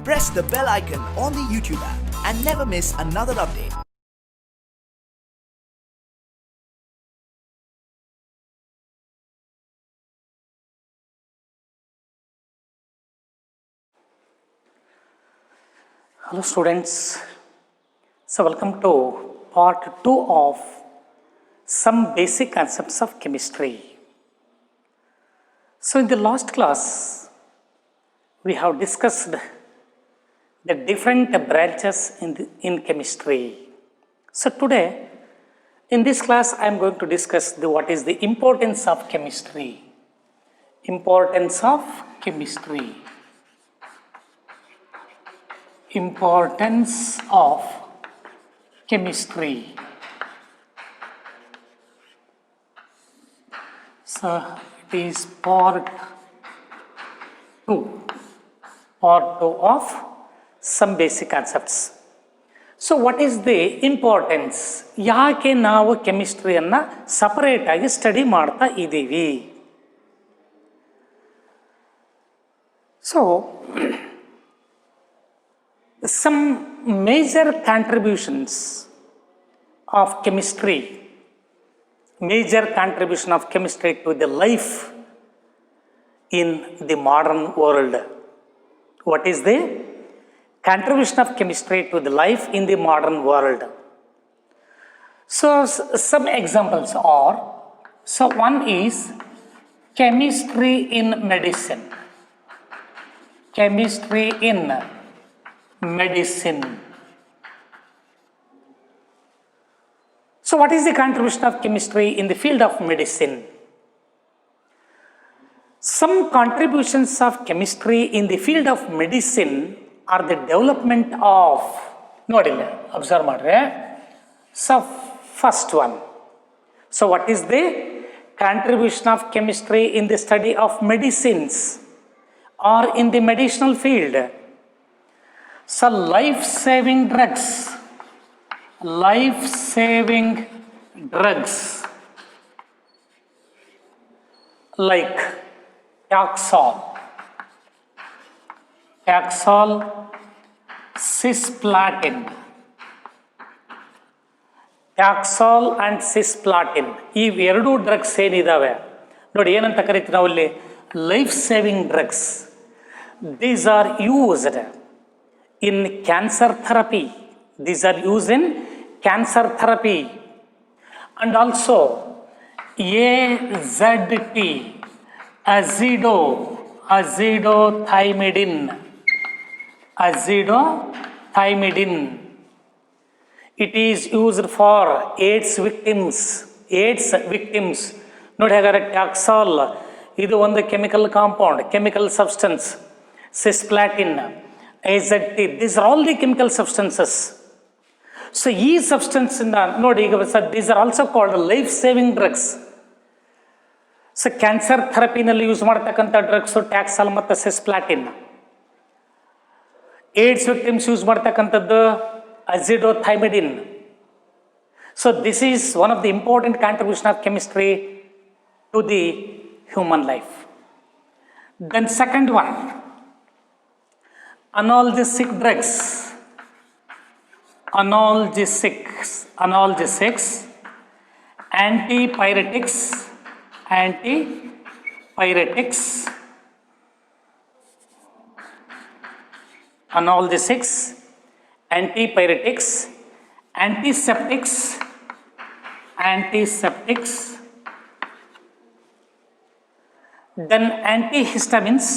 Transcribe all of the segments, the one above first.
Press the bell icon on the YouTube app and never miss another update. Hello students, so welcome to part 2 of some basic concepts of chemistry. So in the last class, we have discussed the different branches in chemistry. So today, in this class, I am going to discuss what is the importance of chemistry. Importance of chemistry. Importance of chemistry. So it is part 2 of some basic concepts. So what is the importance? ಯಾಕೆ ನಾವು ಕೆಮಿಸ್ಟ್ರಿಯನ್ನು separate ಆಗಿ study ಮಾಡ್ತಾ ಇದ್ದೀವಿ? So some major contributions of chemistry, major contribution of chemistry to the life in the modern world. What is the contribution of chemistry to the life in the modern world? So some examples are, so one is chemistry in medicine. Chemistry in medicine. So what is the contribution of chemistry in the field of medicine? Some contributions of chemistry in the field of medicine are the development of, nodilla, observe madre. So first one. So what is the contribution of chemistry in the study of medicines or in the medicinal field? So life-saving drugs, life-saving drugs like Taxol, cisplatin, Taxol and cisplatin. ಈ ಎರಡು drugs ಏನಿದಾವೆ ನೋಡಿ ಏನಂತ ಕರಿತೀವಿ ನಾವು ಇಲ್ಲಿ life saving drugs. These are used in cancer therapy. These are used in cancer therapy. And also AZT, azithromycin. It is used for AIDS victims. ನೋಡಿ ಹಾಗಾದ್ರೆ taxol ಇದು ಒಂದು chemical compound, chemical substance. Cisplatin, AZT, these are all the chemical substances. So ಈ substance ನೋಡಿ ಈಗ these are also called life saving drugs. So cancer ಥೆರಪಿನಲ್ಲಿ use ಮಾಡ್ತಕ್ಕಂಥ drugs taxol ಮತ್ತು ಸಿಸ್ಪ್ಲಾಟಿನ್. ಏಡ್ಸ್ ವಿಕ್ಟಿಮ್ಸ್ ಯೂಸ್ ಮಾಡ್ತಕ್ಕಂಥದ್ದು azidothymidine. So this is one of the important contribution of chemistry to the human life. Then second one, analgesic drugs, analgesics, antipyretics, analgesics, antipyretics, antiseptics, then antihistamines,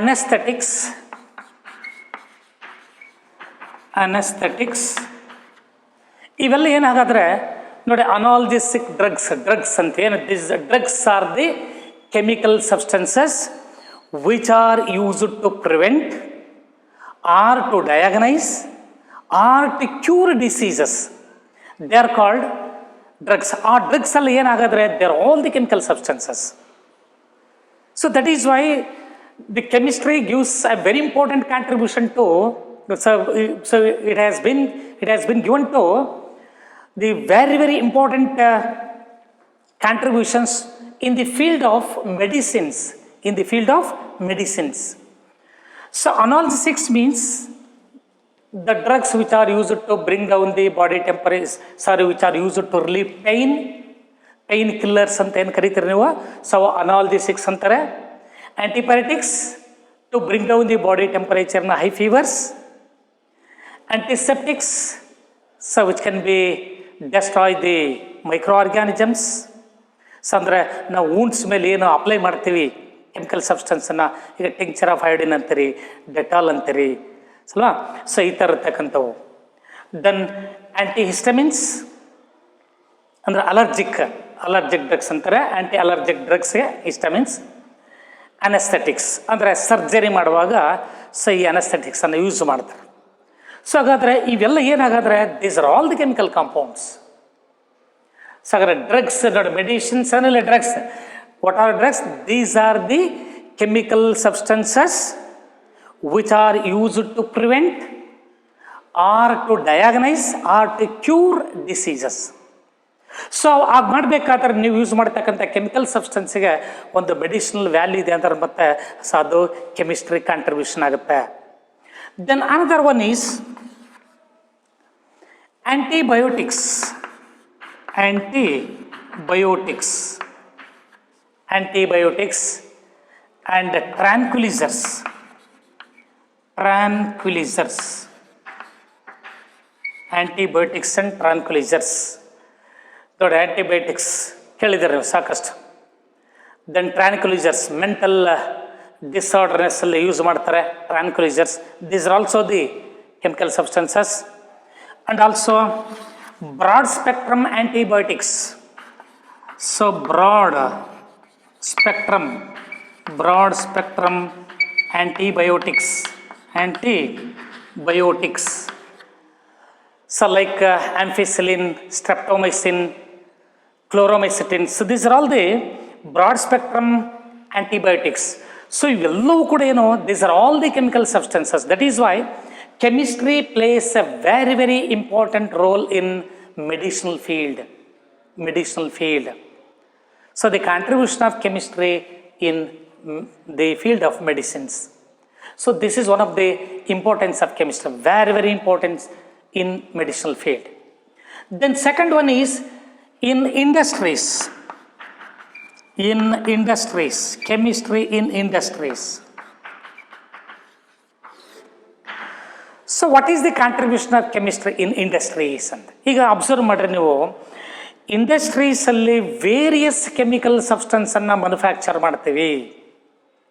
anesthetics, ಇವೆಲ್ಲ ಏನಾಗಾದ್ರೆ ನೋಡಿ analgesic drugs ಅಂತ ಏನು, this drugs are the chemical substances which are used to prevent or to diagnose or to cure diseases. They are called drugs. ಆ drugs ಅಲ್ಲಿ ಏನಾಗಾದ್ರೆ they are all the chemical substances. So that is why the chemistry gives a very important contribution to, so it has been given to the very important contributions in the field of medicines, in the field of medicines. So analgesics means the drugs which are used to bring down the body temperature, which are used to relieve pain, pain killers ಅಂತ ಏನು ಕರೀತೀರಿ ನೀವು, so analgesics ಅಂತಾರೆ. Antipyretics to bring down the body ಟೆಂಪರೇಚರ್ನ high fevers. Antiseptics so which can be destroy the microorganisms. So ಅಂದರೆ ನಾವು wounds ಮೇಲೆ ಏನು apply ಮಾಡ್ತೀವಿ ಕೆಮಿಕಲ್ ಸಬ್ಸ್ಟೆನ್ಸನ್ನು, ಈಗ ಟಿಂಕ್ಚರ್ ಆಫ್ ಐಡಿನ್ ಅಂತೀರಿ, ಡೆಟಾಲ್ ಅಂತೀರಿ ಅಲ್ವಾ. ಸೊ ಈ ಥರ ಇರ್ತಕ್ಕಂಥವು. ದೆನ್ ಆ್ಯಂಟಿಹಿಸ್ಟಮಿನ್ಸ್ ಅಂದರೆ ಅಲರ್ಜಿಕ್ ಡ್ರಗ್ಸ್ ಅಂತಾರೆ, ಆ್ಯಂಟಿ ಅಲರ್ಜಿಕ್ ಡ್ರಗ್ಸ್ಗೆ ಹಿಸ್ಟಮಿನ್ಸ್. ಅನೆಸ್ಥೆಟಿಕ್ಸ್ ಅಂದರೆ ಸರ್ಜರಿ ಮಾಡುವಾಗ ಸೊ ಈ ಅನೆಸ್ಥೆಟಿಕ್ಸನ್ನು ಯೂಸ್ ಮಾಡ್ತಾರೆ. ಸೊ ಹಾಗಾದರೆ ಇವೆಲ್ಲ ಏನಾಗಾದರೆ these are all the chemical compounds. So ಹಾಗಾದ್ರೆ ಡ್ರಗ್ಸ್ ನೋಡಿ, ಮೆಡಿಸಿನ್ಸ್ ಅನ್ನಲ್ಲ drugs. What are drugs? These are the chemical substances which are used to prevent or to diagnose or to cure diseases. So ಆಗ ಮಾಡಬೇಕಾದ್ರೆ ನೀವು use ಮಾಡ್ತಕ್ಕಂಥ chemical ಸಬ್ಸ್ಟೆನ್ಸಿಗೆ ಒಂದು medicinal value ಇದೆ ಅಂತಾರೆ, ಮತ್ತು ಸೊ ಅದು ಕೆಮಿಸ್ಟ್ರಿ ಕಾಂಟ್ರಿಬ್ಯೂಷನ್ ಆಗುತ್ತೆ. Then another one is antibiotics. Antibiotics and tranquillisers. Antibiotics and tranquillisers. ನೋಡಿ, ಆಂಟಿಬಯೋಟಿಕ್ಸ್ ಕೇಳಿದ್ದಾರೆ ನೀವು ಸಾಕಷ್ಟು. ದೆನ್ ಟ್ರಾಂಕ್ವಿಲೈಸರ್ಸ್ ಮೆಂಟಲ್ ಡಿಸಾರ್ಡರ್ನೆಸ್ಸಲ್ಲಿ ಯೂಸ್ ಮಾಡ್ತಾರೆ. Tranquillisers these are also the chemical substances. And also broad spectrum antibiotics. So broad spectrum antibiotics. So like ampicillin, streptomycin, chloromycetin. So these are all the broad spectrum antibiotics. So ಇವೆಲ್ಲವೂ ಕೂಡ ಏನು, these are all the chemical substances. That is why chemistry plays a very, very important role in medicinal field. So the contribution of chemistry in the field of medicines. So this is one of the importance of chemistry, very, very important in medicinal field. Then second one is in industries. Chemistry in industries. So what is the contribution of chemistry in industries? And ಈಗ observe ಮಾಡ್ರಿ ನೀವು, ಇಂಡಸ್ಟ್ರೀಸಲ್ಲಿ various chemical ಸಬ್ಸ್ಟೆನ್ಸನ್ನು manufacture ಮಾಡ್ತೀವಿ.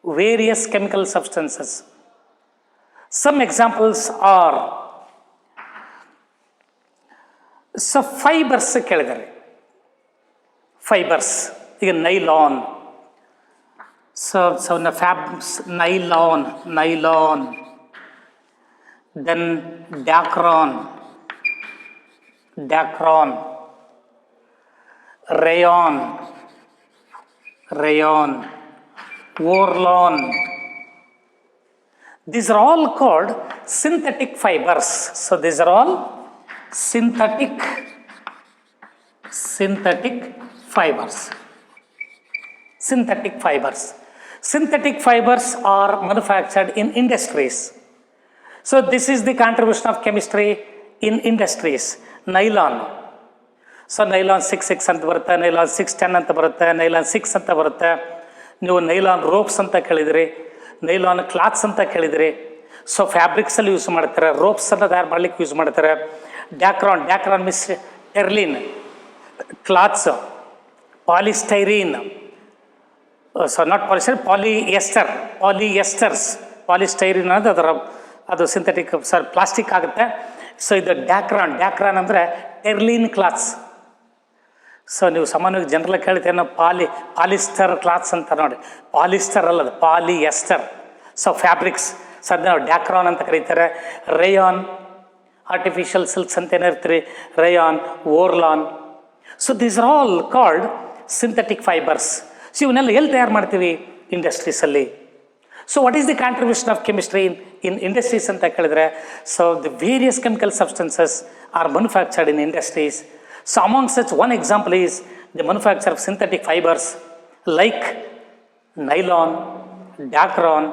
Various chemical substances. Some examples are, so fibres ಕೇಳಿದ್ದಾರೆ. Fibres ಈಗ nylon. So fabs nylon. Then dacron, rayon, Orlon. These are all called synthetic fibers. So these are all synthetic fibers. Synthetic fibers are manufactured in industries. So this is the contribution of chemistry in industries. Nylon. So nylon 6X ಅಂತ ಬರುತ್ತೆ, nylon 610 ಅಂತ ಬರುತ್ತೆ, nylon 6 ಅಂತ ಬರುತ್ತೆ. ನೀವು nylon ropes ಅಂತ ಕೇಳಿದಿರಿ, nylon clothes ಅಂತ ಕೇಳಿದಿರಿ. ಸೊ ಫ್ಯಾಬ್ರಿಕ್ಸಲ್ಲಿ ಯೂಸ್ ಮಾಡ್ತಾರೆ, ರೋಪ್ಸನ್ನು ತಯಾರು ಮಾಡ್ಲಿಕ್ಕೆ ಯೂಸ್ ಮಾಡ್ತಾರೆ. Dacron means terylene clothes. Polystyrene, so not polystyrene, polystyrene ಅನ್ನೋದು ಅದು ಸಿಂಥೆಟಿಕ್ ಪ್ಲಾಸ್ಟಿಕ್ ಆಗುತ್ತೆ. ಸೊ ಇದು ಡ್ಯಾಕ್ರಾನ್ ಅಂದರೆ ಟೆರ್ಲಿನ್ ಕ್ಲಾತ್ಸ್. ಸೊ ನೀವು ಸಾಮಾನ್ಯವಾಗಿ ಜನರಲ್ಲ ಕೇಳ್ತೀವಿ ಪಾಲಿಸ್ಟರ್ ಕ್ಲಾತ್ಸ್ ಅಂತ. ನೋಡಿ, ಪಾಲಿಸ್ಟರ್ ಅಲ್ಲದು, ಪಾಲಿಯೆಸ್ಟರ್. ಸೊ ಫ್ಯಾಬ್ರಿಕ್ಸ್, ಸೊ ಅದನ್ನ ನಾವು ಡ್ಯಾಕ್ರಾನ್ ಅಂತ ಕರೀತಾರೆ. ರೇಯಾನ್, ಆರ್ಟಿಫಿಷಿಯಲ್ ಸಿಲ್ಕ್ಸ್ ಅಂತ ಏನಿರ್ತೀರಿ, rayon, Orlon. So these are all called synthetic fibres. So ಇವನ್ನೆಲ್ಲ ಎಲ್ಲಿ ತಯಾರು ಮಾಡ್ತೀವಿ? ಇಂಡಸ್ಟ್ರೀಸಲ್ಲಿ. So what is the contribution of chemistry in industries ಅಂತ ಕೇಳಿದ್ರೆ, so the various chemical substances are manufactured in industries. So among such one example is the manufacture of synthetic fibers like nylon, dacron,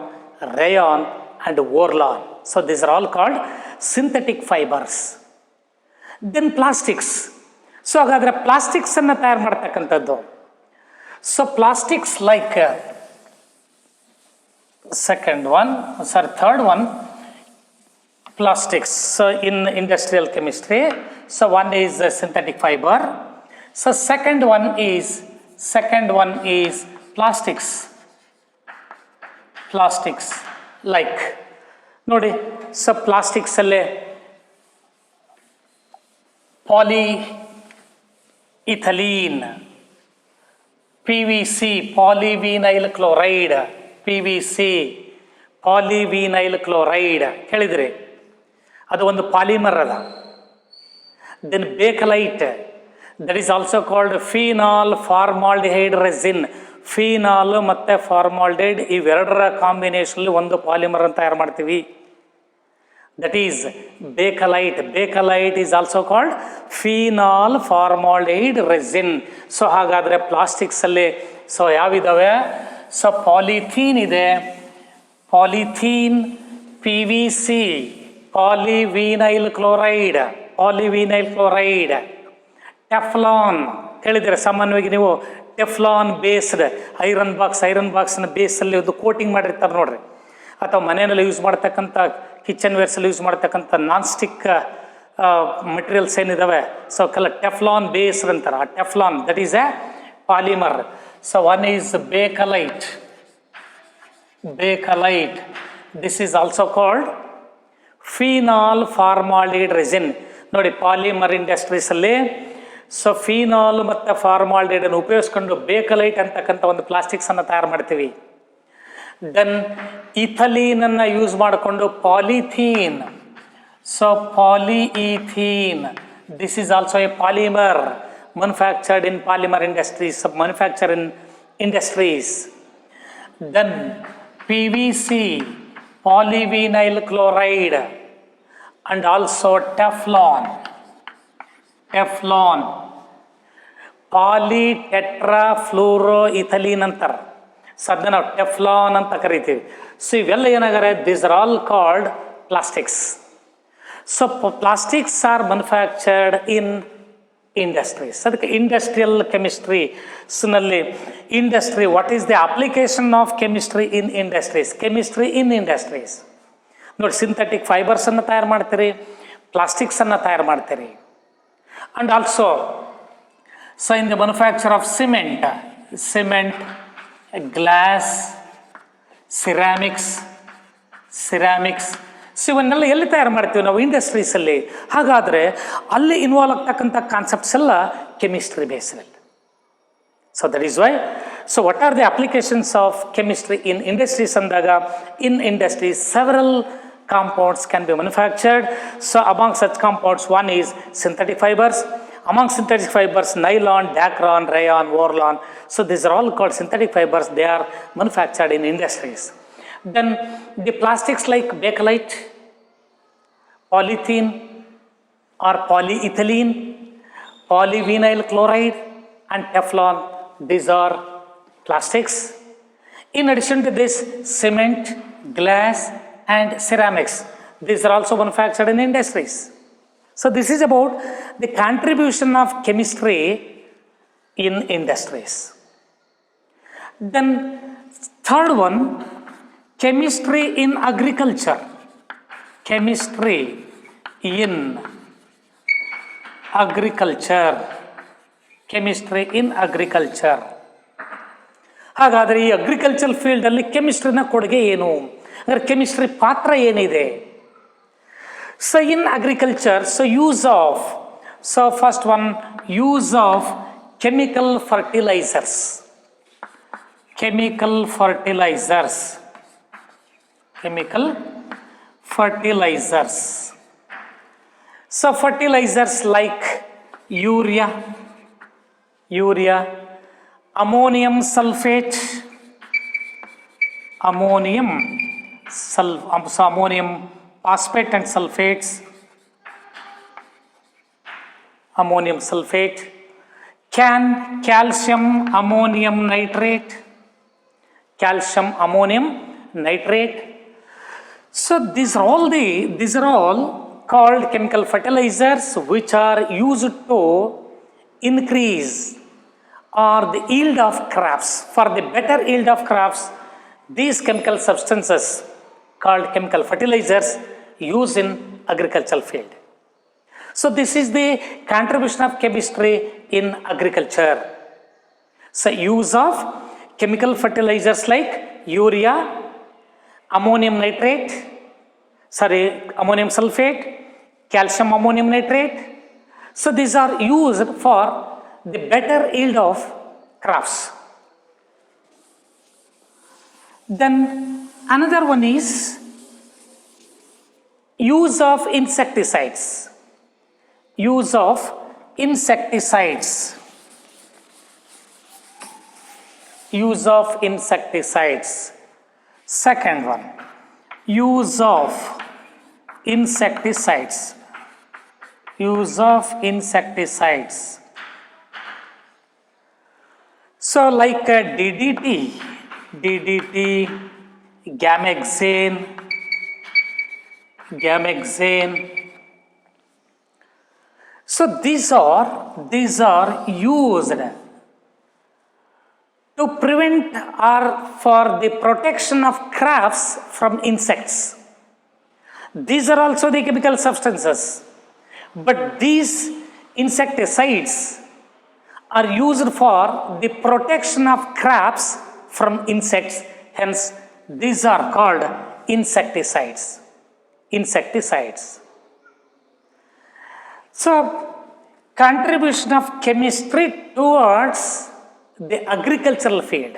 rayon and Orlon. So these are all called synthetic fibers. Then plastics. So ಹಾಗಾದರೆ ಪ್ಲಾಸ್ಟಿಕ್ಸನ್ನು ತಯಾರು ಮಾಡ್ತಕ್ಕಂಥದ್ದು. So plastics like third one, plastics. So in industrial chemistry, so one is synthetic fiber. So second one is plastics. Plastics like ನೋಡಿ, so plastics ಅಲ್ಲೇ polyethylene, PVC, polyvinyl chloride, PVC, polyvinyl chloride ಕೇಳಿದ್ರಿ, ಅದು ಒಂದು polymer ಅದ. Then Bakelite, that is also called phenol formaldehyde resin. Phenol ಮತ್ತು formaldehyde ಇವೆರಡರ combination ಒಂದು polymer ಅಂತ ತಯಾರು ಮಾಡ್ತೀವಿ. That is bakelite. Bakelite is also called phenol formaldehyde resin. So ಹಾಗಾದರೆ ಪ್ಲಾಸ್ಟಿಕ್ಸಲ್ಲಿ ಸೊ ಯಾವಿದ್ದಾವೆ? ಸೊ ಪಾಲಿಥೀನ್ ಇದೆ, polythene, PVC, polyvinyl chloride, Teflon ಕೇಳಿದ್ದೀರ ಸಾಮಾನ್ಯವಾಗಿ ನೀವು. ಟೆಫ್ಲಾನ್ ಬೇಸ್ಡ್ ಐರನ್ ಬಾಕ್ಸ್ನ ಬೇಸಲ್ಲಿ ಒಂದು ಕೋಟಿಂಗ್ ಮಾಡಿರ್ತಾರೆ ನೋಡ್ರಿ, ಅಥವಾ ಮನೆಯಲ್ಲಿ ಯೂಸ್ ಮಾಡ್ತಕ್ಕಂಥ ಕಿಚನ್ ವೇರ್ಸಲ್ಲಿ ಯೂಸ್ ಮಾಡ್ತಕ್ಕಂಥ ನಾನ್ ಸ್ಟಿಕ್ ಮೆಟೀರಿಯಲ್ಸ್ ಏನಿದ್ದಾವೆ, ಸೊ ಕೆಲ ಟೆಫ್ಲಾನ್ ಬೇಸ್ಡ್ ಅಂತಾರೆ. ಆ Teflon that is a polymer. So one is Bakelite. This is also called phenol formaldehyde resin. ನೋಡಿ, ಪಾಲಿಮರ್ ಇಂಡಸ್ಟ್ರೀಸಲ್ಲಿ ಸೊ ಫಿನಾಲ್ ಮತ್ತು ಫಾರ್ಮಾಲ್ಡಿಹೈಡನ್ನು ಉಪಯೋಗಿಸ್ಕೊಂಡು ಬೇಕಲೈಟ್ ಅಂತಕ್ಕಂಥ ಒಂದು ಪ್ಲಾಸ್ಟಿಕ್ಸನ್ನು ತಯಾರು ಮಾಡ್ತೀವಿ. ದೆನ್ ಇಥಲೀನನ್ನು ಯೂಸ್ ಮಾಡಿಕೊಂಡು polythene. So polythene, this is also a polymer manufactured in polymer industries. Then PVC, polyvinyl chloride, and also Teflon, polytetrafluoroethylene ಅಂತಾರೆ. ಸೊ ಅದನ್ನ ನಾವು ಟೆಫ್ಲಾನ್ ಅಂತ ಕರಿತೀವಿ. ಸೊ ಇವೆಲ್ಲ ಏನಾಗಾರೆ these are all called plastics. So plastics are manufactured in industries. ಅದಕ್ಕೆ industrial ಕೆಮಿಸ್ಟ್ರಿಸ್ನಲ್ಲಿ industry, what is the application of chemistry in industries? ನೋಡಿ, ಸಿಂಥೆಟಿಕ್ ಫೈಬರ್ಸನ್ನು ತಯಾರು ಮಾಡ್ತೀರಿ, ಪ್ಲಾಸ್ಟಿಕ್ಸನ್ನು ತಯಾರು ಮಾಡ್ತೀರಿ. And also so in the manufacture of cement, glass, ceramics. So ಇವನ್ನೆಲ್ಲ ಎಲ್ಲಿ ತಯಾರು ಮಾಡ್ತೀವಿ ನಾವು? ಇಂಡಸ್ಟ್ರೀಸಲ್ಲಿ. ಹಾಗಾದರೆ ಅಲ್ಲಿ ಇನ್ವಾಲ್ವ್ ಆಗ್ತಕ್ಕಂಥ ಕಾನ್ಸೆಪ್ಟ್ಸ್ ಎಲ್ಲ chemistry based. So that is why, so what are the applications of chemistry in industries ಅಂದಾಗ, in industries several compounds can be manufactured. So among such compounds, one is synthetic fibers. Among synthetic fibers, nylon, dacron, rayon, Orlon. So these are all called synthetic fibers. They are manufactured in industries. Then the plastics like bakelite, polythene or polyethylene, polyvinyl chloride and Teflon, these are plastics. In addition to this, cement, glass and ceramics, these are also manufactured in industries. So this is about the contribution of chemistry in industries. Then third one, chemistry in agriculture. ಹಾಗಾದರೆ ಈ agriculture ಫೀಲ್ಡಲ್ಲಿ ಕೆಮಿಸ್ಟ್ರಿನ ಕೊಡುಗೆ ಏನು? ಅಂದರೆ chemistry ಪಾತ್ರ ಏನಿದೆ? So in agriculture, first one, use of chemical fertilisers. So fertilizers like urea, ammonium sulfate, ammonium phosphate and sulfates, Can calcium ammonium nitrate, calcium ammonium nitrate. So these are all called chemical fertilizers which are used to increase or the yield of crops. For the better yield of crops, these chemical substances called chemical fertilizers used in agricultural field. So this is the contribution of chemistry in agriculture. So use of chemical fertilizers like urea, ammonium sulfate, calcium ammonium nitrate. So these are used for the better yield of crops. Then another one is use of insecticides. Use of insecticides. Use of insecticides. Second one, use of insecticides. Use of insecticides. So like DDT, Gamexane. So these are used to prevent or for the protection of crops from insects. These are also the chemical substances, but these insecticides are used for the protection of crops from insects. Hence, these are called insecticides. So, contribution of chemistry towards the agricultural field.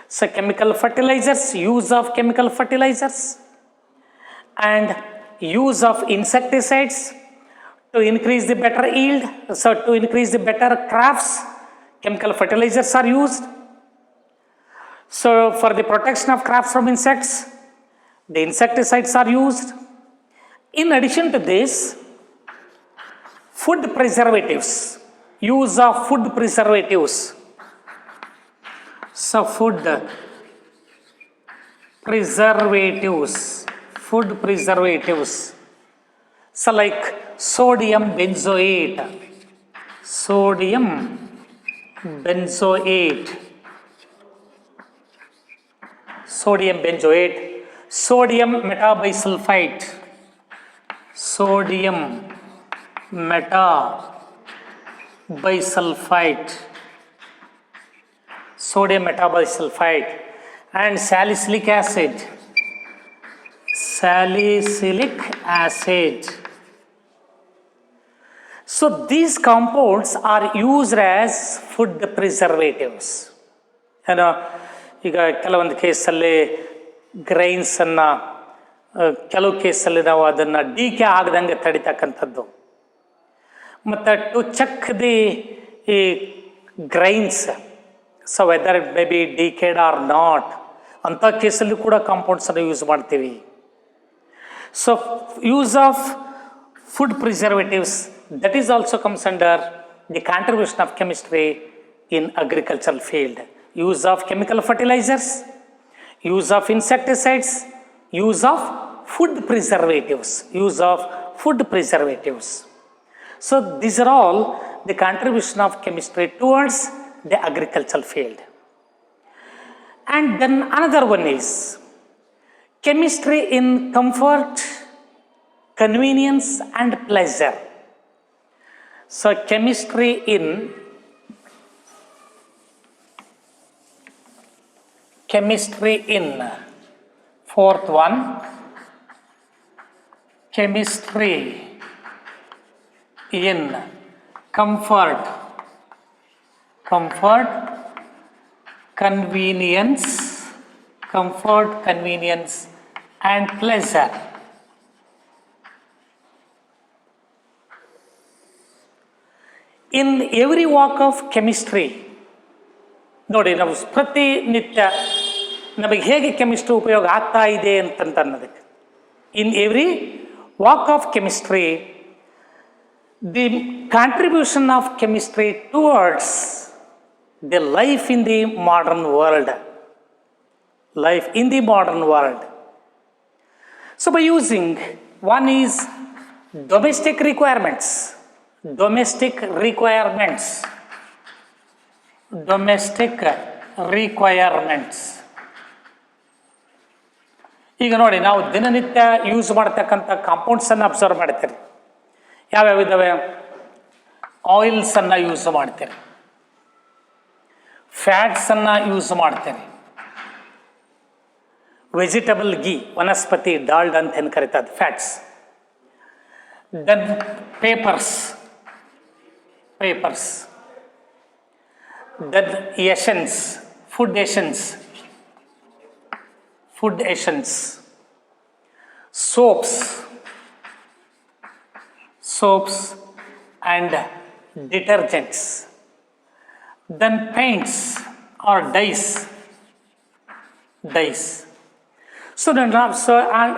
So, chemical fertilizers, use of chemical fertilizers, and use of insecticides to increase the better yield. So, to increase the better crops, chemical fertilizers are used. So, for the protection of crops from insects, the insecticides are used. In addition to this, food preservatives, use of food preservatives. So food preservatives. So like sodium benzoate, sodium benzoate, sodium metabisulfite, sodium metabisulfite, and salicylic acid. So these compounds are used as food preservatives. ಈಗ ಕೆಲವೊಂದು ಕೇಸಲ್ಲಿ ಗ್ರೈನ್ಸನ್ನು ಕೆಲವು ಕೇಸಲ್ಲಿ ನಾವು ಅದನ್ನು DK ಆಗದಂಗೆ ತಡಿತಕ್ಕಂಥದ್ದು, ಮತ್ತು ಟು ಚೆಕ್ ದಿ ಈ grains, so whether it may be decayed or not, ಅಂಥ ಕೇಸಲ್ಲಿ ಕೂಡ ಕಾಂಪೌಂಡ್ಸನ್ನು ಯೂಸ್ ಮಾಡ್ತೀವಿ. So use of food preservatives, that is also comes under the contribution of chemistry in agricultural field. Use of chemical fertilizers, use of insecticides, use of food preservatives. So these are all the contribution of chemistry towards the agricultural field. And then another one is chemistry in comfort, convenience and pleasure. So chemistry in fourth one, chemistry in comfort, convenience and pleasure. In every walk of chemistry, ನೋಡಿ ನಾವು ಪ್ರತಿನಿತ್ಯ ನಮಗೆ ಹೇಗೆ chemistry ಉಪಯೋಗ ಆಗ್ತಾ ಇದೆ ಅಂತನ್ನೋದಕ್ಕೆ, in every walk of chemistry the contribution of chemistry towards the life in the modern world. Life in the modern world. So by using, one is domestic requirements. Domestic requirements. Domestic requirements. ಈಗ ನೋಡಿ, ನಾವು ದಿನನಿತ್ಯ use ಮಾಡ್ತಕ್ಕಂಥ ಕಾಂಪೌಂಡ್ಸನ್ನು observe ಮಾಡ್ತೀರಿ. ಯಾವ್ಯಾವ ಇದ್ದಾವೆ? ಆಯಿಲ್ಸನ್ನು use ಮಾಡ್ತೀರಿ, ಫ್ಯಾಟ್ಸನ್ನು ಯೂಸ್ ಮಾಡ್ತೀರಿ, ವೆಜಿಟಬಲ್ ಗೀ, ವನಸ್ಪತಿ ಡಾಲ್ಡ್ ಅಂತ ಏನು ಕರೀತದೆ, fats. Then papers, then essence, food essence, soaps and detergents, then paints or dyes. So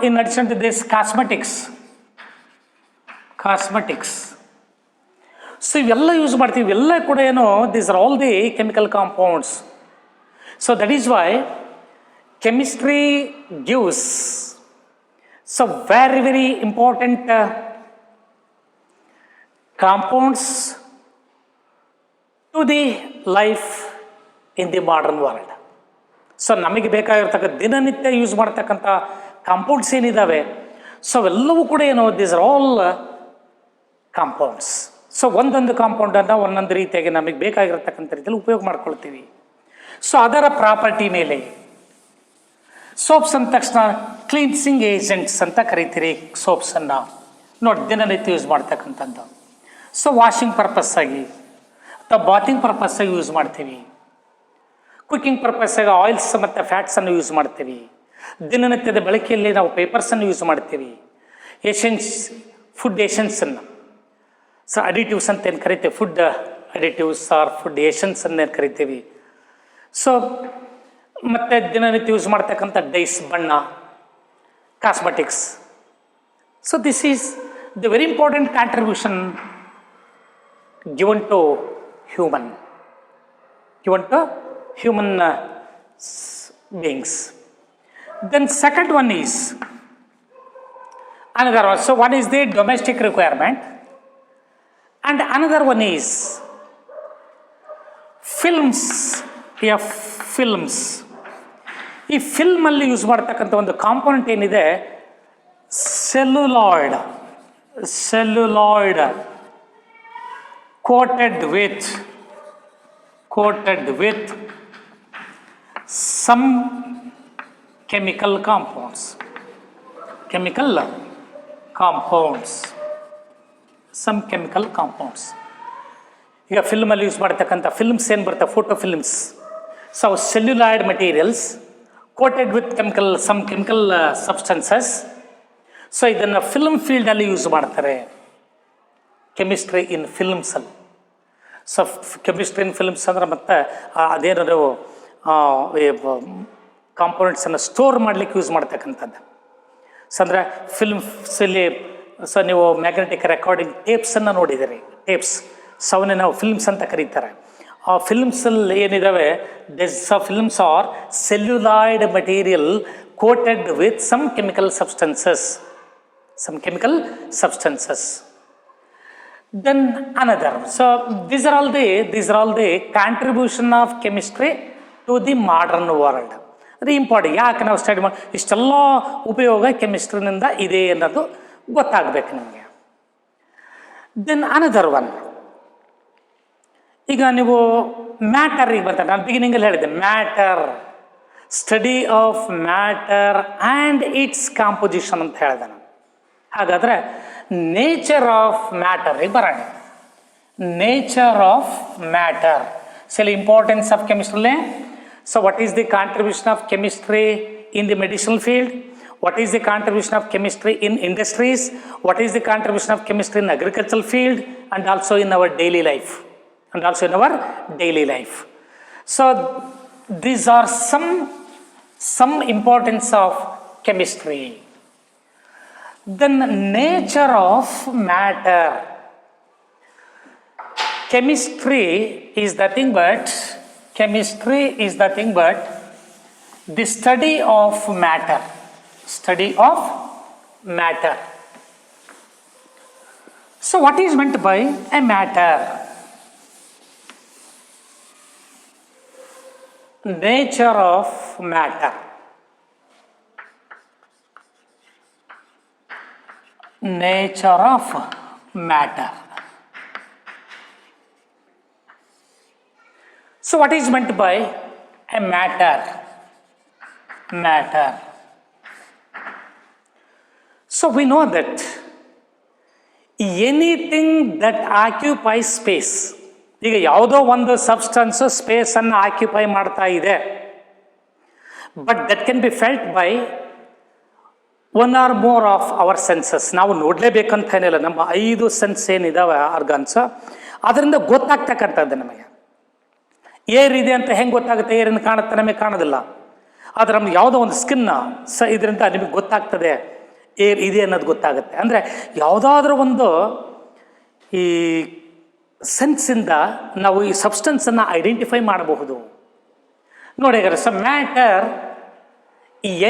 in addition to this, cosmetics. So ಇವೆಲ್ಲ ಯೂಸ್ ಮಾಡ್ತೀವಿ. ಇವೆಲ್ಲ ಕೂಡ ಏನು, these are all the chemical compounds. So that is why chemistry gives so very important compounds to the life in the modern world. So ನಮಗೆ ಬೇಕಾಗಿರ್ತಕ್ಕಂಥ ದಿನನಿತ್ಯ use ಮಾಡ್ತಕ್ಕಂಥ compounds ಏನಿದ್ದಾವೆ, so ಅವೆಲ್ಲವೂ ಕೂಡ ಏನು, these are all compounds. So ಒಂದೊಂದು ಕಾಂಪೌಂಡನ್ನು ಒಂದೊಂದು ರೀತಿಯಾಗಿ ನಮಗೆ ಬೇಕಾಗಿರ್ತಕ್ಕಂಥ ರೀತಿಯಲ್ಲಿ ಉಪಯೋಗ ಮಾಡ್ಕೊಳ್ತೀವಿ. ಸೊ ಅದರ ಪ್ರಾಪರ್ಟಿ ಮೇಲೆ ಸೋಪ್ಸ್ ಅಂದ ತಕ್ಷಣ ಕ್ಲೀನ್ಸಿಂಗ್ ಏಜೆಂಟ್ಸ್ ಅಂತ ಕರಿತೀರಿ ಸೋಪ್ಸನ್ನು. ನೋಡಿ, ದಿನನಿತ್ಯ ಯೂಸ್ ಮಾಡ್ತಕ್ಕಂಥದ್ದು. ಸೊ ವಾಷಿಂಗ್ ಪರ್ಪಸ್ಸಾಗಿ ಅಥವಾ ಬಾತಿಂಗ್ ಪರ್ಪಸ್ಸಾಗಿ ಯೂಸ್ ಮಾಡ್ತೀವಿ. ಕುಕ್ಕಿಂಗ್ ಪರ್ಪಸ್ಸಾಗಿ ಆಯಿಲ್ಸ್ ಮತ್ತು ಫ್ಯಾಟ್ಸನ್ನು ಯೂಸ್ ಮಾಡ್ತೀವಿ. ದಿನನಿತ್ಯದ ಬಳಕೆಯಲ್ಲಿ ನಾವು ಪೇಪರ್ಸನ್ನು ಯೂಸ್ ಮಾಡ್ತೀವಿ. ಫುಡ್ ಎಸೆನ್ಸನ್ನು, ಸೊ ಅಡಿಟಿವ್ಸ್ ಅಂತ ಏನು ಕರಿತೀವಿ, food additives or food essence ಅಂತ ಏನು ಕರಿತೀವಿ. ಸೊ ಮತ್ತು ದಿನನಿತ್ಯ ಯೂಸ್ ಮಾಡ್ತಕ್ಕಂಥ ಡೈಸ್, ಬಣ್ಣ, cosmetics. So this is the very important contribution given to human beings. Then second one is another one. So one is the domestic requirement and another one is films. ಈ film ಅಲ್ಲಿ use ಮಾಡ್ತಕ್ಕಂಥ ಒಂದು component ಏನಿದೆ, celluloid coated with some chemical compounds. ಈಗ ಫಿಲ್ಮಲ್ಲಿ use ಮಾಡ್ತಕ್ಕಂಥ films ಏನು ಬರ್ತವೆ, photo films. So celluloid materials coated with some chemical substances. So ಇದನ್ನು ಫಿಲ್ಮ್ ಫೀಲ್ಡಲ್ಲಿ ಯೂಸ್ ಮಾಡ್ತಾರೆ, ಕೆಮಿಸ್ಟ್ರಿ ಇನ್ ಫಿಲ್ಮ್ಸಲ್ಲಿ. ಸೊ ಕೆಮಿಸ್ಟ್ರಿ ಇನ್ ಫಿಲ್ಮ್ಸ್ ಅಂದ್ರೆ ಮತ್ತೆ ಅದೇನಾದ್ರು ಕಾಂಪೋನೆಂಟ್ಸನ್ನು ಸ್ಟೋರ್ ಮಾಡಲಿಕ್ಕೆ ಯೂಸ್ ಮಾಡ್ತಕ್ಕಂಥದ್ದು. ಸೊ ಅಂದರೆ ಫಿಲ್ಮ್ಸಲ್ಲಿ ಸೊ ನೀವು ಮ್ಯಾಗ್ನೆಟಿಕ್ ರೆಕಾರ್ಡಿಂಗ್ ಟೇಪ್ಸನ್ನು ನೋಡಿದ್ದೀರಿ, ಟೇಪ್ಸ್. ಸೊ ಅವನ್ನೇ ನಾವು ಫಿಲ್ಮ್ಸ್ ಅಂತ ಕರೀತಾರೆ. ಆ ಫಿಲ್ಮ್ಸಲ್ಲಿ ಏನಿದ್ದಾವೆ, films are celluloid material coated with some chemical substances. Then another. So these are all the contribution of chemistry to the modern world. ಅದು ಇಂಪಾರ್ಟೆಂಟ್. ಯಾಕೆ ನಾವು ಸ್ಟಡಿ ಮಾಡಿ ಇಷ್ಟೆಲ್ಲ ಉಪಯೋಗ ಕೆಮಿಸ್ಟ್ರಿನಿಂದ ಇದೆ ಅನ್ನೋದು ಗೊತ್ತಾಗಬೇಕು ನಿಮಗೆ. ದೆನ್ ಅನದರ್ ಒನ್, ಈಗ ನೀವು ಮ್ಯಾಟರಿಗೆ ಬರ್ತಾರೆ. ನಾನು ಬಿಗಿನಿಂಗಲ್ಲಿ ಹೇಳಿದ್ದೆ matter, study of matter and its composition ಅಂತ ಹೇಳಿದೆ ನಾನು. ಹಾಗಾದರೆ ನೇಚರ್ ಆಫ್ ಮ್ಯಾಟರಿಗೆ ಬರೋಣ. Nature of matter, cell importance of ಕೆಮಿಸ್ಟ್ರಿಲೇ. So what is the contribution of chemistry in the medicinal field? What is the contribution of chemistry in industries? What is the contribution of chemistry in agricultural field and also in our daily life? So these are some importance of chemistry. Then nature of matter. chemistry is nothing but the study of matter. So what is meant by a matter? Nature of matter. So what is meant by a matter? So we know that anything that occupies space, ಈಗ ಯಾವುದೋ ಒಂದು substance space ಅನ್ನು occupy ಮಾಡ್ತಾ ಇದೆ, but that can be felt by one or more of our senses. ನಾವು ನೋಡಲೇಬೇಕಂತ ಏನಿಲ್ಲ, ನಮ್ಮ 5 ಸೆನ್ಸ್ ಏನಿದಾವೆ ಆರ್ಗನ್ಸ್, ಅದರಿಂದ ಗೊತ್ತಾಗ್ತಕ್ಕಂಥದ್ದು ನಮಗೆ. ಏರ್ ಇದೆ ಅಂತ ಹೆಂಗೆ ಗೊತ್ತಾಗುತ್ತೆ? ಏರಿಂದ ಕಾಣುತ್ತೆ, ನಮಗೆ ಕಾಣೋದಿಲ್ಲ. ಆದರೆ ನಮ್ಗೆ ಯಾವುದೋ ಒಂದು ಸ್ಕಿನ್ ಇದರಿಂದ ನಿಮಗೆ ಗೊತ್ತಾಗ್ತದೆ ಏರ್ ಇದೆ ಅನ್ನೋದು ಗೊತ್ತಾಗುತ್ತೆ. ಅಂದರೆ ಯಾವುದಾದ್ರೂ ಒಂದು ಈ ಸೆನ್ಸಿಂದ ನಾವು ಈ ಸಬ್ಸ್ಟೆನ್ಸನ್ನು ಐಡೆಂಟಿಫೈ ಮಾಡಬಹುದು. ನೋಡಿ, so matter,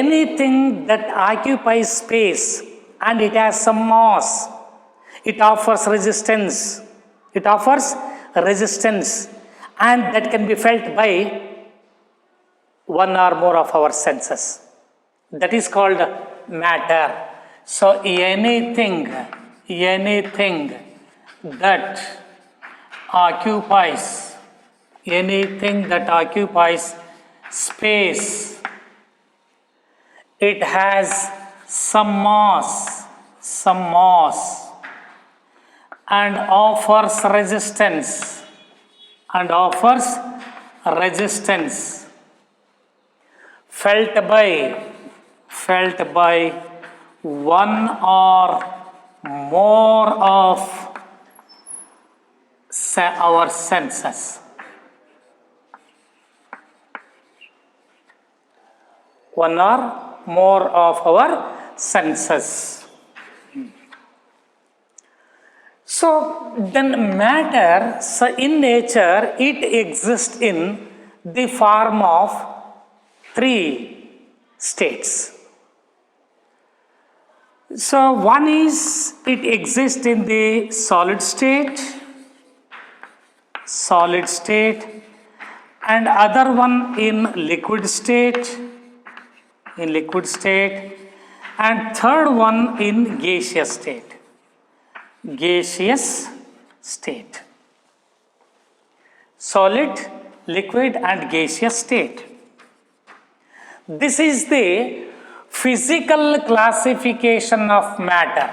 anything that occupies space and it has some mass, it offers resistance and that can be felt by one or more of our senses. That is called matter. So anything that occupies space, it has some mass and offers resistance felt by one or more of our senses. One or more of our senses. So then matter, so in nature, it exists in the form of 3 states. So one is it exists in the solid state, and other one in liquid state, and third one in gaseous state. Solid, liquid and gaseous state. This is the physical classification of matter.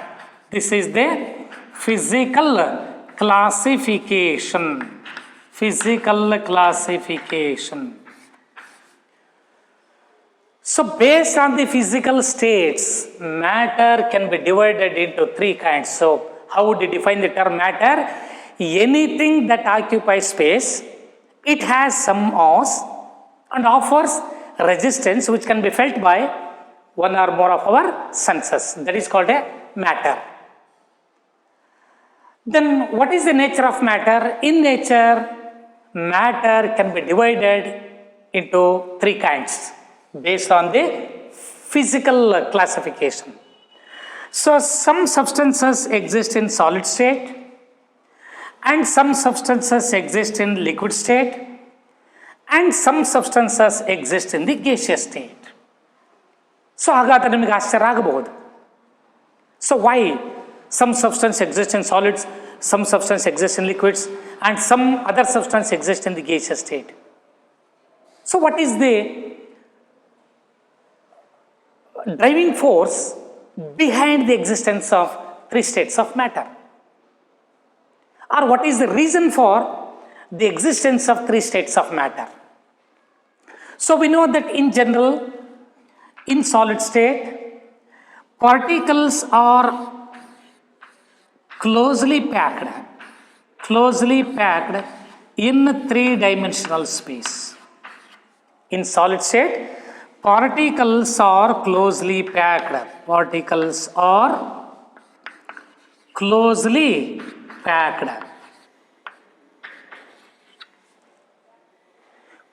So based on the physical states, matter can be divided into 3 kinds. So how would you define the term matter? Anything that occupies space, it has some mass and offers resistance which can be felt by one or more of our senses. That is called a matter. Then what is the nature of matter? In nature, matter can be divided into 3 kinds based on the physical classification. So some substances exist in solid state and some substances exist in liquid state and some substances exist in the gaseous state. So ಹಾಗಾದರೆ ನಿಮಗೆ ಆಶ್ಚರ್ಯ ಆಗಬಹುದು. So why some substance exists in solids, some substance exists in liquids and some other substance exists in the gaseous state? So what is the driving force behind the existence of 3 states of matter? Or what is the reason for the existence of 3 states of matter? So we know that in general, in solid state, particles are closely packed in 3-dimensional space. In solid state, particles are closely packed.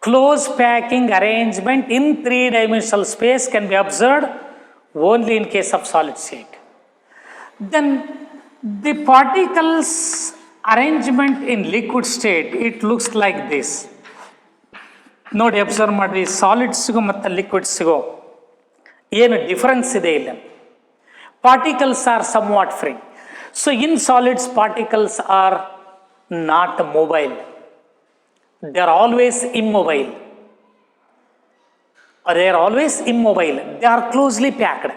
close packing arrangement in three-dimensional space can be observed only in case of solid state. Then the particles arrangement in liquid state, it looks like this. ನೋಡಿ observe ಮಾಡಿ, ಸಾಲಿಡ್ಸ್ಗೂ ಮತ್ತು ಲಿಕ್ವಿಡ್ಸ್ಗೂ ಏನು difference ಇದೆ ಇಲ್ಲ. Particles are somewhat free. So in solids particles are not mobile, they are always immobile. They are always immobile, they are closely packed.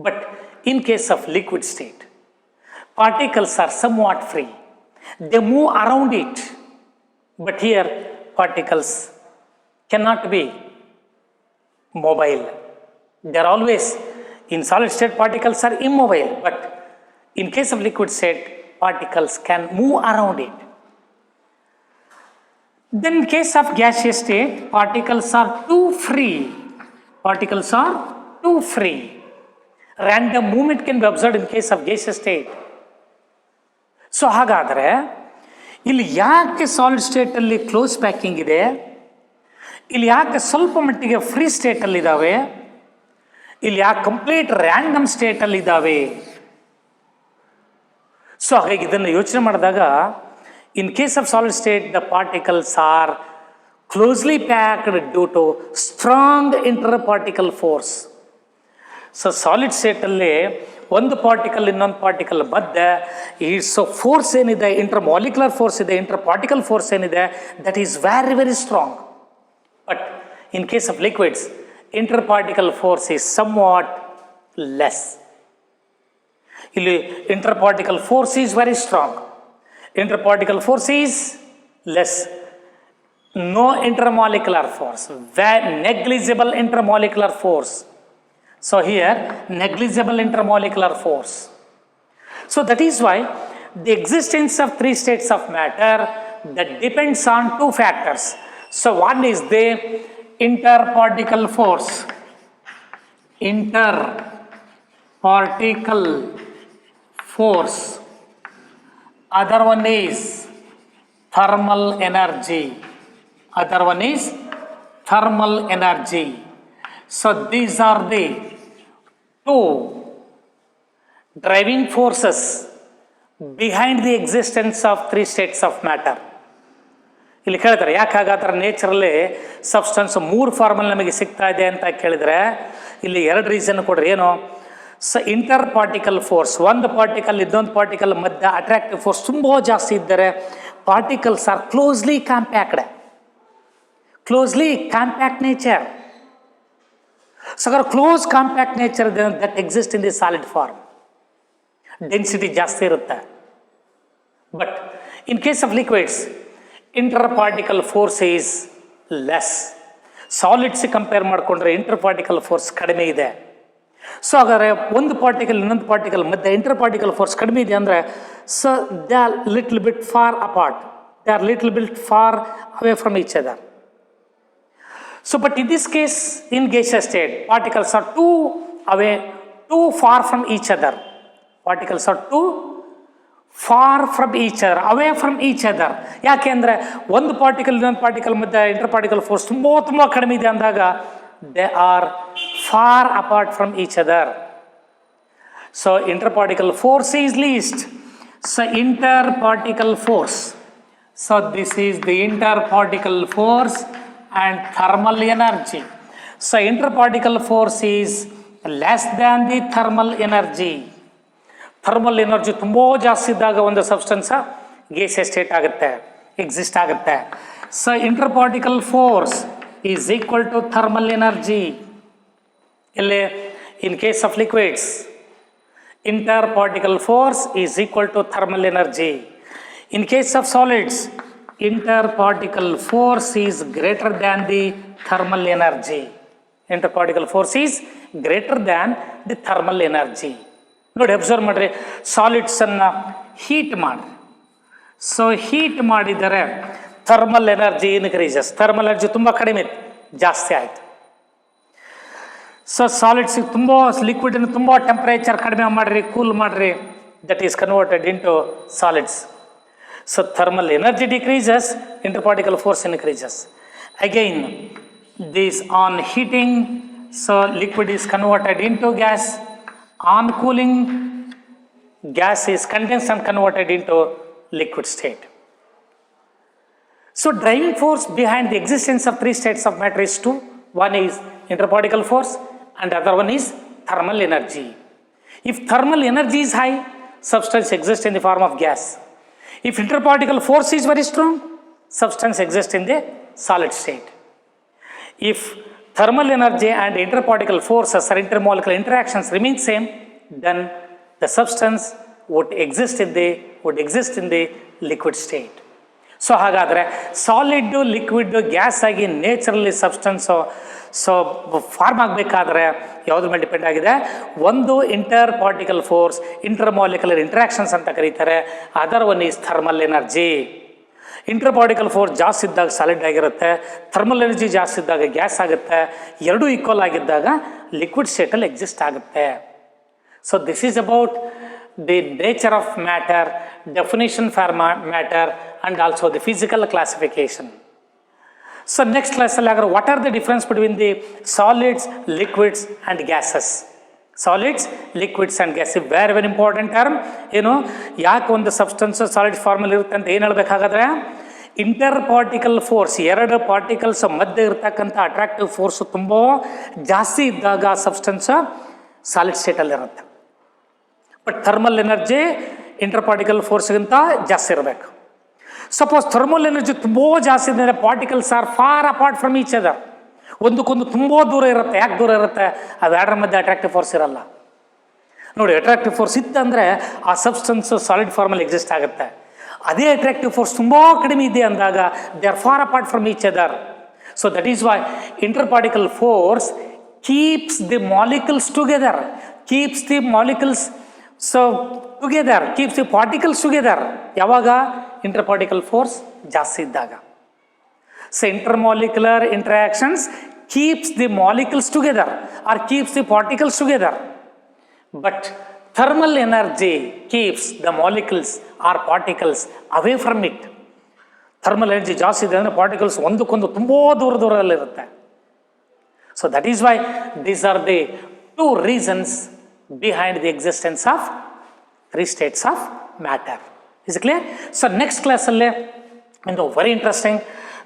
But in case of liquid state, particles are somewhat free, they move around it. But here particles cannot be mobile, they are always in solid state. Particles are immobile, but in case of liquid state particles can move around it. Then in case of gaseous state, particles are too free. Particles are too free. Random movement can be observed in case of gaseous state. So ಹಾಗಾದರೆ ಇಲ್ಲಿ ಯಾಕೆ solid ಸ್ಟೇಟಲ್ಲಿ close packing ಇದೆ, ಇಲ್ಲಿ ಯಾಕೆ ಸ್ವಲ್ಪ ಮಟ್ಟಿಗೆ free ಸ್ಟೇಟಲ್ಲಿದ್ದಾವೆ, ಇಲ್ಲಿ ಯಾಕೆ ಕಂಪ್ಲೀಟ್ ರ್ಯಾಂಡಮ್ ಸ್ಟೇಟಲ್ಲಿದ್ದಾವೆ? ಸೊ ಹಾಗಾಗಿ ಇದನ್ನು ಯೋಚನೆ ಮಾಡಿದಾಗ, in case of solid state the particles are closely packed due to strong interparticle force. So solid ಸ್ಟೇಟಲ್ಲಿ ಒಂದು ಪಾರ್ಟಿಕಲ್ ಇನ್ನೊಂದು ಪಾರ್ಟಿಕಲ್ ಮಧ್ಯೆ ಸೊ ಫೋರ್ಸ್ ಏನಿದೆ, ಇಂಟರ್ ಮಾಲಿಕ್ಯುಲರ್ ಫೋರ್ಸ್ ಇದೆ, ಇಂಟರ್ ಪಾರ್ಟಿಕಲ್ ಫೋರ್ಸ್ ಏನಿದೆ, that is very very strong. But in case of liquids inter particle force is somewhat less. ಇಲ್ಲಿ inter particle force is very strong, interparticle force is less. No intermolecular force, negligible intermolecular force. So here negligible intermolecular force. So that is why the existence of three states of matter that depends on two factors. So one is the interparticle force, interparticle force. Other one is thermal energy. Other one is thermal energy. So these are the two driving forces behind the existence of three states of matter. ಇಲ್ಲಿ ಕೇಳ್ತಾರೆ ಯಾಕೆ ಹಾಗಾದ್ರೆ ನೇಚರಲ್ಲಿ substance 3 ಫಾರ್ಮಲ್ಲಿ ನಮಗೆ ಸಿಗ್ತಾ ಇದೆ ಅಂತ ಕೇಳಿದರೆ, ಇಲ್ಲಿ 2 ರೀಸನ್ ಕೊಡ್ರಿ. ಏನು? ಸೊ ಇಂಟರ್ ಪಾರ್ಟಿಕಲ್ ಫೋರ್ಸ್, ಒಂದು ಪಾರ್ಟಿಕಲ್ ಇನ್ನೊಂದು ಪಾರ್ಟಿಕಲ್ ಮಧ್ಯ ಅಟ್ರಾಕ್ಟಿವ್ ಫೋರ್ಸ್ ತುಂಬ ಜಾಸ್ತಿ ಇದ್ದರೆ particles are closely compacted, closely compact nature. So ಅಗರ್ close compact nature that exist in the solid form, density ಜಾಸ್ತಿ ಇರುತ್ತೆ. But in case of liquids inter particle force is less. Solids compare ಮಾಡಿಕೊಂಡ್ರೆ inter particle force ಕಡಿಮೆ ಇದೆ. So ಹಾಗಾದರೆ ಒಂದು particle ಇನ್ನೊಂದು particle ಮಧ್ಯೆ ಇಂಟರ್ ಪಾರ್ಟಿಕಲ್ ಫೋರ್ಸ್ ಕಡಿಮೆ ಇದೆ ಅಂದರೆ, so they are little bit for apart, they are little bit far away from each other. So but in this case in gaseous state particles are too away, too far from each other. Particles are too far from each other, away from each other. ಯಾಕೆ ಅಂದರೆ ಒಂದು particle ಇನ್ನೊಂದು particle ಮಧ್ಯೆ inter particle force ತುಂಬ ತುಂಬ ಕಡಿಮೆ ಇದೆ ಅಂದಾಗ they are far apart from each other. So interparticle force is least. So interparticle force. So this is the interparticle force and thermal energy. So interparticle force is less than the thermal energy. Thermal energy ತುಂಬ ಜಾಸ್ತಿ ಇದ್ದಾಗ ಒಂದು substance gaseous state ಆಗುತ್ತೆ, exist ಆಗುತ್ತೆ. So interparticle force is equal to thermal energy. In case of liquids, interparticle force is equal to thermal energy. In case of solids, interparticle force is greater than the thermal energy. Interparticle force is greater than the thermal energy. ನೋಡಿ observe ಮಾಡಿರಿ, ಸಾಲಿಡ್ಸನ್ನು heat ಮಾಡಿ, so heat ಮಾಡಿದರೆ thermal energy increases. Thermal energy ತುಂಬ ಕಡಿಮೆ ಜಾಸ್ತಿ ಆಯಿತು. So ಸಾಲಿಡ್ಸಿಗೆ ತುಂಬ ಲಿಕ್ವಿಡನ್ನು ತುಂಬ ಟೆಂಪ್ರೇಚರ್ ಕಡಿಮೆ ಮಾಡಿರಿ, ಕೂಲ್ ಮಾಡಿರಿ, that is converted into solids. So thermal energy decreases, interparticle force increases. again this on heating, so liquid is converted into gas, on cooling gas is condensed and converted into liquid state. So driving force behind the existence of three states of matter is two. One is interparticle force and other one is thermal energy. If thermal energy is high, substance exists in the form of gas. If interparticle force is very strong, substance exists in the solid state. If thermal energy and interparticle forces or intermolecular interactions remain same, then the substance would exist in the liquid state. So ಹಾಗಾದರೆ solid liquid gas ಆಗಿ ನೇಚರಲ್ಲಿ substance so form ಆಗಬೇಕಾದ್ರೆ ಯಾವುದ್ರ ಮೇಲೆ depend ಆಗಿದೆ? ಒಂದು inter particle force, inter molecular interactions ಅಂತ ಕರೀತಾರೆ. Other one is thermal energy. Inter particle force ಜಾಸ್ತಿ ಇದ್ದಾಗ ಸಾಲಿಡ್ ಆಗಿರುತ್ತೆ, ಥರ್ಮಲ್ ಎನರ್ಜಿ ಜಾಸ್ತಿ ಇದ್ದಾಗ ಗ್ಯಾಸ್ ಆಗುತ್ತೆ. ಎರಡೂ ಈಕ್ವಲ್ ಆಗಿದ್ದಾಗ ಲಿಕ್ವಿಡ್ ಸ್ಟೇಟಲ್ಲಿ ಎಕ್ಸಿಸ್ಟ್ ಆಗುತ್ತೆ. So this is about the nature of matter, definition for matter, and also the physical classification. So next class what are the difference between the solids, liquids and gases? Solids, liquids and gases, very very important term. ಯಾಕೆ ಒಂದು substance solid ಫಾರ್ಮಲ್ಲಿ ಇರುತ್ತೆ ಅಂತ ಏನು ಹೇಳಬೇಕಾದ್ರೆ, inter particle force, ಎರಡು particles ಮಧ್ಯೆ ಇರ್ತಕ್ಕಂಥ ಅಟ್ರಾಕ್ಟಿವ್ ಫೋರ್ಸು ತುಂಬ ಜಾಸ್ತಿ ಇದ್ದಾಗ ಸಬ್ಸ್ಟೆನ್ಸ್ ಸಾಲಿಡ್ ಸ್ಟೇಟಲ್ಲಿರುತ್ತೆ. But thermal energy interparticle ಫೋರ್ಸ್ಗಿಂತ ಜಾಸ್ತಿ ಇರಬೇಕು. ಸಪೋಸ್ ಥರ್ಮಲ್ ಎನರ್ಜಿ ತುಂಬ ಜಾಸ್ತಿ ಇದ್ದರೆ particles are far apart from each other, ಒಂದಕ್ಕೊಂದು ತುಂಬ ದೂರ ಇರುತ್ತೆ. ಯಾಕೆ ದೂರ ಇರುತ್ತೆ? ಅವೆರಡರ ಮಧ್ಯೆ ಅಟ್ರಾಕ್ಟಿವ್ ಫೋರ್ಸ್ ಇರಲ್ಲ. ನೋಡಿ, ಅಟ್ರಾಕ್ಟಿವ್ ಫೋರ್ಸ್ ಇತ್ತಂದರೆ ಆ ಸಬ್ಸ್ಟೆನ್ಸ್ ಸಾಲಿಡ್ ಫಾರ್ಮಲ್ಲಿ ಎಕ್ಸಿಸ್ಟ್ ಆಗುತ್ತೆ. ಅದೇ ಅಟ್ರಾಕ್ಟಿವ್ ಫೋರ್ಸ್ ತುಂಬ ಕಡಿಮೆ ಇದೆ ಅಂದಾಗ they are far apart from each other. So that is why inter particle force keeps the molecules together, keeps the molecules keeps the particles together. ಯಾವಾಗ? ಇಂಟರ್ ಪಾರ್ಟಿಕಲ್ ಫೋರ್ಸ್ ಜಾಸ್ತಿ ಇದ್ದಾಗ. So intermolecular interactions keeps the molecules together or keeps the particles together, but thermal energy keeps the molecules or particles away from it. Thermal energy ಜಾಸ್ತಿ ಇದೆ ಅಂದರೆ particles ಒಂದಕ್ಕೊಂದು ತುಂಬ ದೂರದಲ್ಲಿರುತ್ತೆ. So that is why these are the two reasons behind the existence of three states of matter. Is it clear? So next class alle very interesting.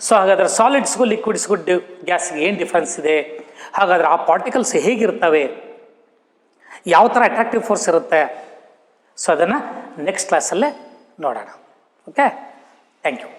So ಹಾಗಾದರೆ ಸಾಲಿಡ್ಸ್ಗೂ ಲಿಕ್ವಿಡ್ಸ್ಗೂ ಗ್ಯಾಸ್ಗೆ ಏನು difference ಇದೆ, ಹಾಗಾದರೆ ಆ ಪಾರ್ಟಿಕಲ್ಸ್ ಹೇಗಿರ್ತವೆ, ಯಾವ ಥರ ಅಟ್ರಾಕ್ಟಿವ್ ಫೋರ್ಸ್ ಇರುತ್ತೆ, ಸೊ ಅದನ್ನು ನೆಕ್ಸ್ಟ್ ಕ್ಲಾಸಲ್ಲೇ ನೋಡೋಣ. Okay, thank you.